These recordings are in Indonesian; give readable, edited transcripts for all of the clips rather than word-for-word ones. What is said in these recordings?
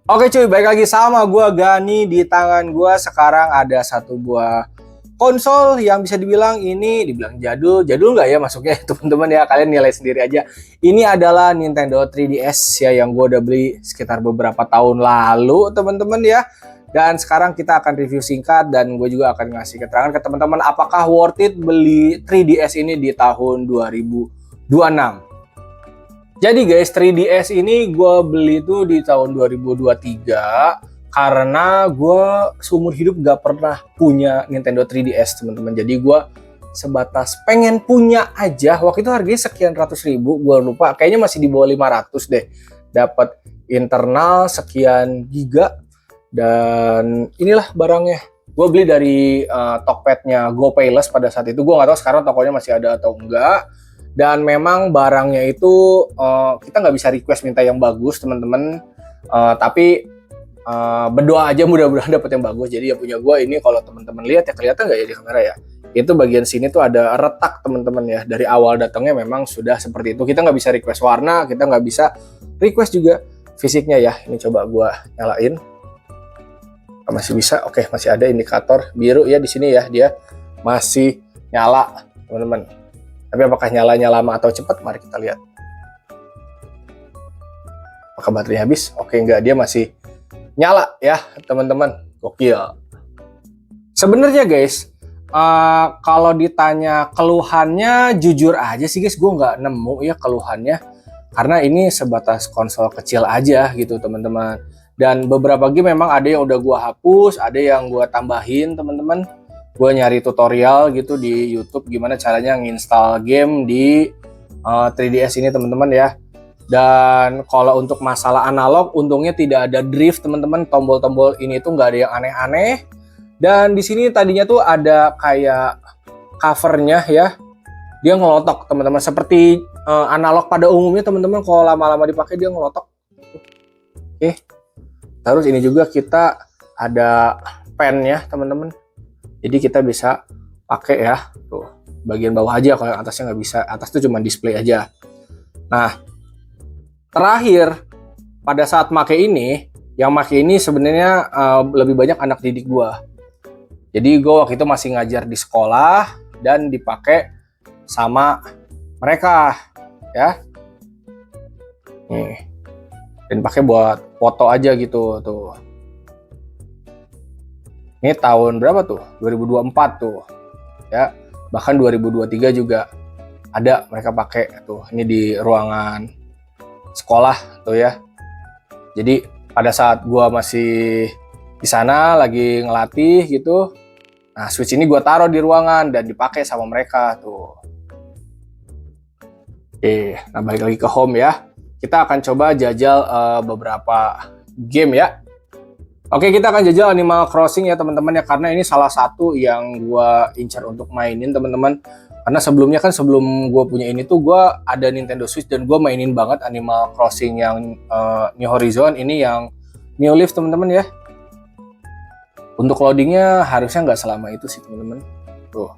Oke cuy, balik lagi sama gua Gani. Di tangan gua sekarang ada satu buah konsol yang bisa dibilang jadul. Jadul nggak ya masuknya teman-teman ya, kalian nilai sendiri aja. Ini adalah Nintendo 3DS ya, yang gua udah beli sekitar beberapa tahun lalu teman-teman ya. Dan sekarang kita akan review singkat dan gue juga akan ngasih keterangan ke teman-teman apakah worth it beli 3DS ini di tahun 2026. Jadi guys, 3DS ini gue beli tuh di tahun 2023 karena gue seumur hidup gak pernah punya Nintendo 3DS teman-teman. Jadi gue sebatas pengen punya aja. Waktu itu harganya sekian ratus ribu, gue lupa. Kayaknya masih di bawah 500 deh. Dapat internal sekian giga. Dan inilah barangnya. Gue beli dari Tokpednya GoPayless pada saat itu. Gue gak tahu sekarang tokonya masih ada atau enggak. Dan memang barangnya itu kita nggak bisa request minta yang bagus teman-teman, tapi berdoa aja mudah-mudahan dapat yang bagus. Jadi ya punya gue ini, kalau teman-teman lihat ya, kelihatan nggak ya di kamera ya, itu bagian sini tuh ada retak teman-teman ya. Dari awal datangnya memang sudah seperti itu. Kita nggak bisa request warna, kita nggak bisa request juga fisiknya ya. Ini coba gue nyalain, masih bisa. Oke, masih ada indikator biru ya di sini ya, dia masih nyala teman-teman. Tapi apakah nyalanya lama atau cepat? Mari kita lihat. Apakah baterainya habis? Oke, enggak, dia masih nyala ya teman-teman. Gokil. Sebenarnya guys, kalau ditanya keluhannya, jujur aja sih guys, gue nggak nemu ya keluhannya. Karena ini sebatas konsol kecil aja gitu teman-teman. Dan beberapa game memang ada yang udah gue hapus, ada yang gue tambahin teman-teman. Gue nyari tutorial gitu di YouTube gimana caranya nginstal game di 3DS ini teman-teman ya. Dan kalau untuk masalah analog, untungnya tidak ada drift teman-teman. Tombol-tombol ini tuh nggak ada yang aneh-aneh. Dan di sini tadinya tuh ada kayak covernya ya, dia ngelotok teman-teman, seperti analog pada umumnya teman-teman. Kalau lama-lama dipakai dia ngelotok. Oke. Terus ini juga kita ada pennya teman-teman. Jadi kita bisa pakai ya, tuh bagian bawah aja, kalau yang atasnya nggak bisa. Atas tuh cuma display aja. Nah, terakhir pada saat make ini, yang make ini sebenarnya lebih banyak anak didik gua. Jadi gua waktu itu masih ngajar di sekolah dan dipakai sama mereka ya. Nih, dan pakai buat foto aja gitu tuh. Ini tahun berapa tuh? 2024 tuh. Ya, bahkan 2023 juga ada mereka pakai tuh. Ini di ruangan sekolah tuh ya. Jadi pada saat gua masih di sana lagi ngelatih gitu. Nah, Switch ini gua taruh di ruangan dan dipakai sama mereka tuh. Oke, nah balik lagi ke home ya. Kita akan coba jajal beberapa game ya. Oke, kita akan jajal Animal Crossing ya teman-teman ya, karena ini salah satu yang gue incar untuk mainin teman-teman. Karena sebelumnya kan, sebelum gue punya ini tuh gue ada Nintendo Switch dan gue mainin banget Animal Crossing yang New Horizon, ini yang New Leaf teman-teman ya. Untuk loadingnya harusnya nggak selama itu sih teman-teman. Tuh,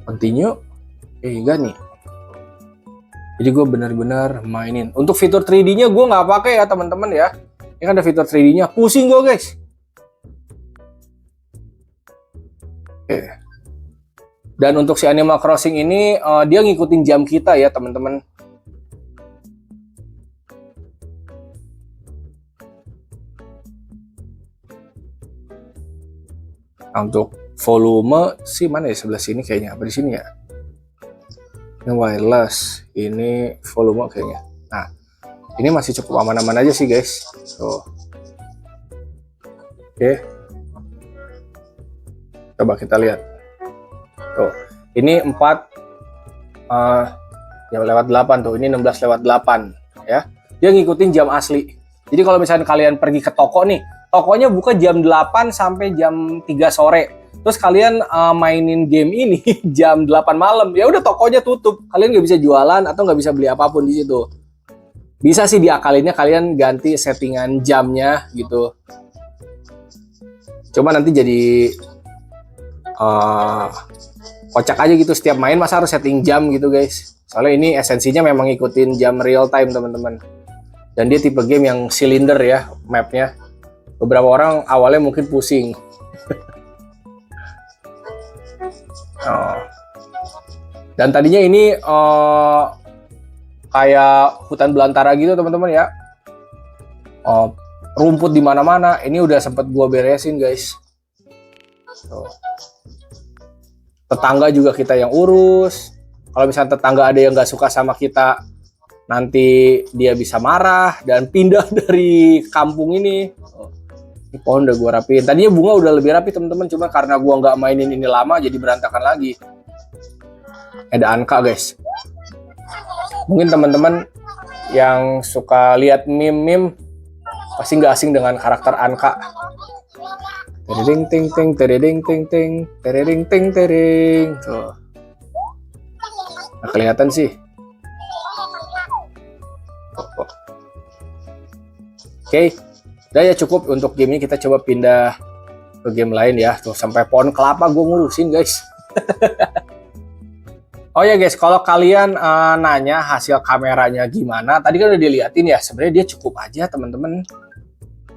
continue, enggak nih. Jadi gue benar-benar mainin. Untuk fitur 3D-nya gue nggak pakai ya teman-teman ya. Ini kan ada fitur 3D-nya, pusing gue guys. Oke. Dan untuk si Animal Crossing ini dia ngikutin jam kita ya teman-teman. Nah, untuk volume sih mana ya, sebelah sini kayaknya, apa di sini ya? Ini wireless, ini volume kayaknya. Nah, ini masih cukup aman-aman aja sih guys. Tuh. Oke. Coba kita lihat. Tuh. Ini 4 ya lewat 8 tuh. Ini 16 lewat 8 ya. Dia ngikutin jam asli. Jadi kalau misalnya kalian pergi ke toko nih, tokonya buka jam 8 sampai jam 3 sore. Terus kalian mainin game ini jam 8 malam, ya udah tokonya tutup. Kalian nggak bisa jualan atau nggak bisa beli apapun di situ. Bisa sih diakalinnya kalian ganti settingan jamnya gitu. Cuma nanti jadi kocak aja gitu, setiap main masa harus setting jam gitu guys. Soalnya ini esensinya memang ngikutin jam real time teman-teman. Dan dia tipe game yang silinder ya, mapnya. Beberapa orang awalnya mungkin pusing. Oh. Dan tadinya ini kayak hutan belantara gitu teman-teman ya. Rumput di mana-mana. Ini udah sempet gua beresin guys. Tuh. Tetangga juga kita yang urus. Kalau misalnya tetangga ada yang nggak suka sama kita, nanti dia bisa marah dan pindah dari kampung ini. Ini pohon udah gue rapiin. Tadinya bunga udah lebih rapi teman-teman, cuma karena gue nggak mainin ini lama jadi berantakan lagi. Ada Anka guys. Mungkin teman-teman yang suka lihat meme-meme pasti nggak asing dengan karakter Anka. Tering ting ting tering ting ting tering ting tering. Tuh. Nah, kelihatan sih. Oke. Udah ya cukup untuk game ini, kita coba pindah ke game lain ya. Tuh sampai pohon kelapa gue ngurusin guys. Oh ya guys, kalau kalian nanya hasil kameranya gimana, tadi kan udah diliatin ya. Sebenarnya dia cukup aja teman-teman.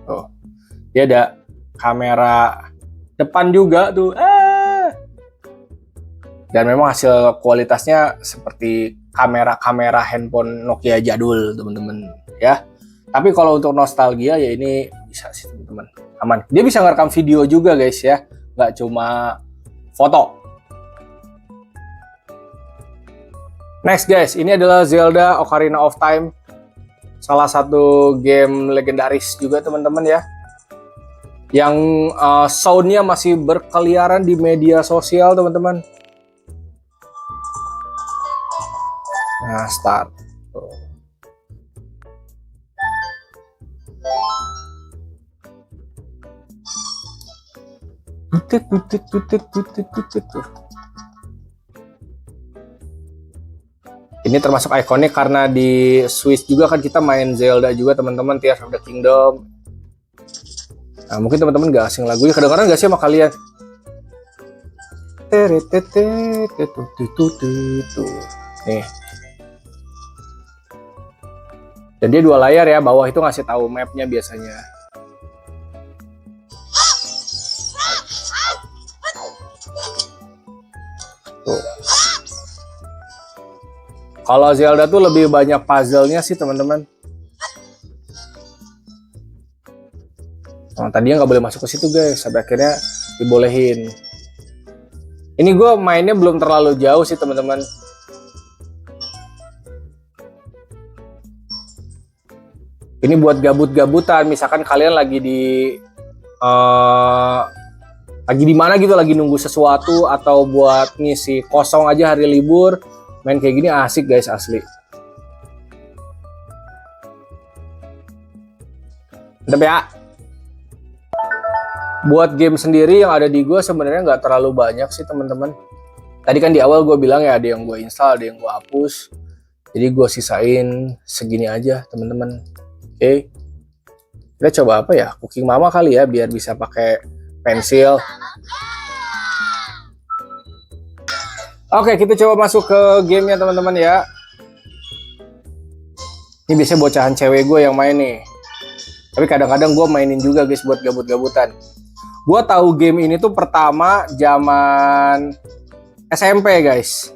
Tuh, dia ada kamera depan juga tuh. Dan memang hasil kualitasnya seperti kamera-kamera handphone Nokia jadul teman-teman ya. Tapi kalau untuk nostalgia ya ini bisa sih teman-teman, aman. Dia bisa ngerekam video juga guys ya, nggak cuma foto. Next guys, ini adalah Zelda Ocarina of Time, salah satu game legendaris juga teman-teman ya, yang soundnya masih berkeliaran di media sosial teman-teman. Nah, start. Ini termasuk ikonik karena di Switch juga kan kita main Zelda juga teman-teman, Tears of the Kingdom. Nah, mungkin teman-teman gak asing lagunya, kadang-kadang gak sih sama kalian? Nih. Dan dia 2 layar ya, bawah itu ngasih tahu mapnya biasanya. Tuh. Kalau Zelda tuh lebih banyak puzzle-nya sih teman-teman. Nah, tadinya nggak boleh masuk ke situ guys, sampai akhirnya dibolehin. Ini gue mainnya belum terlalu jauh sih teman-teman. Ini buat gabut-gabutan, misalkan kalian lagi di mana gitu, lagi nunggu sesuatu, atau buat ngisi kosong aja hari libur, main kayak gini asik guys, asli. Mantap ya. Buat game sendiri yang ada di gue sebenarnya nggak terlalu banyak sih teman-teman. Tadi kan di awal gue bilang ya, ada yang gue install, ada yang gue hapus. Jadi gue sisain segini aja teman-teman. Oke. Kita coba apa ya? Cooking Mama kali ya, biar bisa pakai pensil. Oke, kita coba masuk ke gamenya teman-teman ya. Ini biasanya bocahan cewek gue yang main nih. Tapi kadang-kadang gue mainin juga guys buat gabut-gabutan. Gue tahu game ini tuh pertama zaman SMP guys.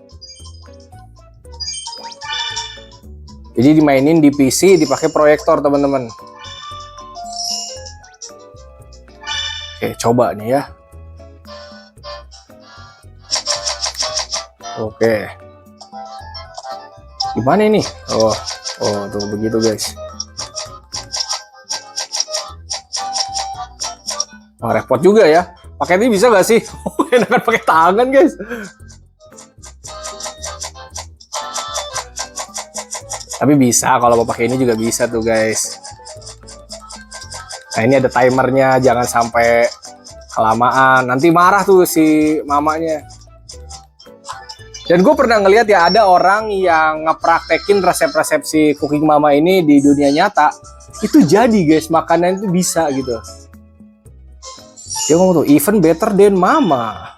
Jadi dimainin di PC, dipakai proyektor teman-teman. Oke, coba nih ya. Oke. Gimana ini? Oh, tuh begitu guys. Wah, repot juga ya. Pakai ini bisa nggak sih? Enakan pakai tangan guys. Tapi bisa, kalau mau pakai ini juga bisa tuh guys. Nah, ini ada timernya, jangan sampai kelamaan. Nanti marah tuh si mamanya. Dan gue pernah ngeliat ya, ada orang yang ngepraktekin resep-resep si Cooking Mama ini di dunia nyata. Itu jadi guys, makanan itu bisa gitu. Dia ngomong tuh, even better than Mama.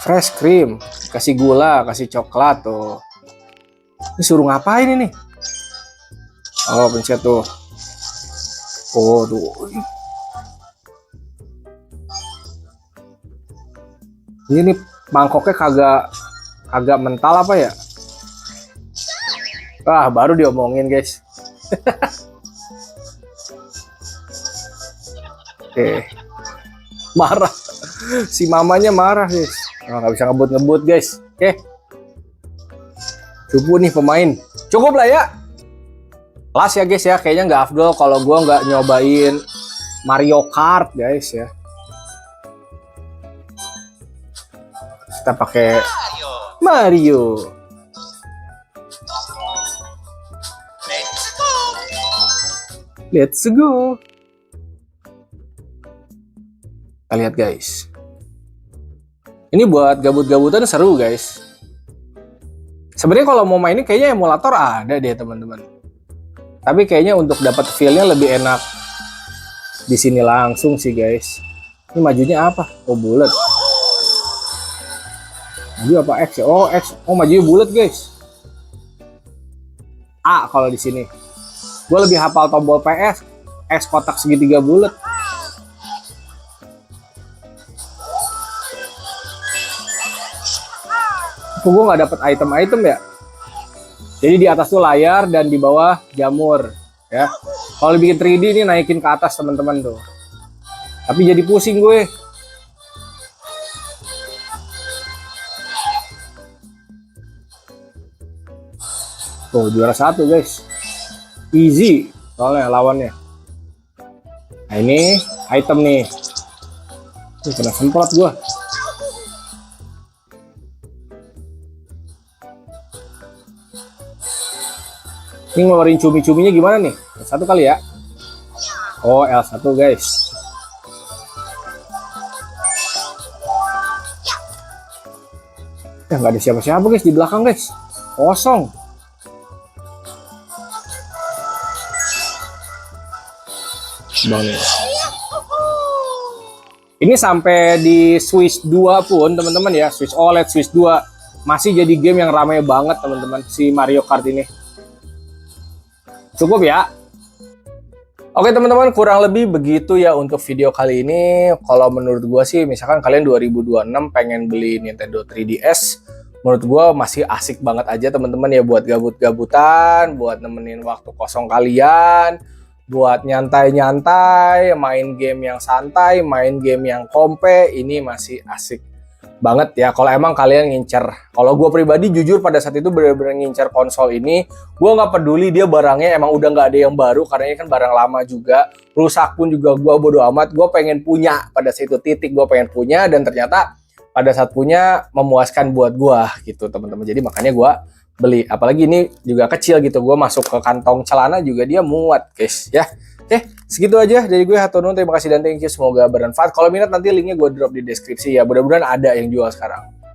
Fresh cream, kasih gula, kasih coklat tuh. Ini suruh ngapain ini? Oh, pencet tuh. Oh, tuh. Ini mangkoknya kagak mental apa ya? Wah, baru diomongin, guys. Oke. Marah. Si mamanya marah, guys. Nggak bisa ngebut-ngebut, guys. Oke. Cukup nih pemain. Cukup lah ya. Last ya, guys ya. Kayaknya nggak afdol kalau gue nggak nyobain Mario Kart, guys ya. Kita pakai Mario. Let's go. Kita lihat, guys. Ini buat gabut-gabutan seru, guys. Sebenarnya kalau mau main ini kayaknya emulator ada deh, teman-teman. Tapi kayaknya untuk dapat feel-nya lebih enak di sini langsung sih, guys. Ini majunya apa? Oh, bulat. Maju apa X ya? Oh, X. Oh, majunya bulat, guys. A kalau di sini. Gue lebih hafal tombol PS. X kotak segitiga bulat. Kok gue nggak dapet item-item ya? Jadi di atas tuh layar dan di bawah jamur, ya. Kalau bikin 3D ini naikin ke atas, teman-teman tuh. Tapi jadi pusing gue. Tuh, juara 1, guys. Easy soalnya lawannya. Nah, ini item nih. Kena semprot gue. Ini ngeluarin cumi-cuminya gimana nih? L1 kali ya? Oh, L1, guys. Ya, nggak ada siapa-siapa, guys, di belakang, guys. Kosong. Bang nih. Ini sampai di Switch 2 pun, teman-teman ya. Switch OLED, Switch 2. Masih jadi game yang ramai banget, teman-teman. Si Mario Kart ini. Cukup ya. Oke teman-teman, kurang lebih begitu ya untuk video kali ini. Kalau menurut gue sih, misalkan kalian 2026 pengen beli Nintendo 3DS, menurut gue masih asik banget aja teman-teman ya, buat gabut-gabutan, buat nemenin waktu kosong kalian, buat nyantai-nyantai, main game yang santai, main game yang kompe, ini masih asik banget ya kalau emang kalian ngincer. Kalau gue pribadi jujur pada saat itu bener-bener ngincer konsol ini. Gue nggak peduli dia barangnya emang udah nggak ada yang baru, karena ini kan barang lama juga, rusak pun juga gue bodo amat. Gue pengen punya pada saat itu, titik gue pengen punya, dan ternyata pada saat punya memuaskan buat gue gitu teman-teman. Jadi makanya gue beli, apalagi ini juga kecil gitu, gue masuk ke kantong celana juga dia muat, guys ya. Oke, segitu aja dari gue, hatur nuhun, terima kasih dan thank you, semoga bermanfaat. Kalau minat nanti linknya gue drop di deskripsi ya, mudah-mudahan ada yang jual sekarang.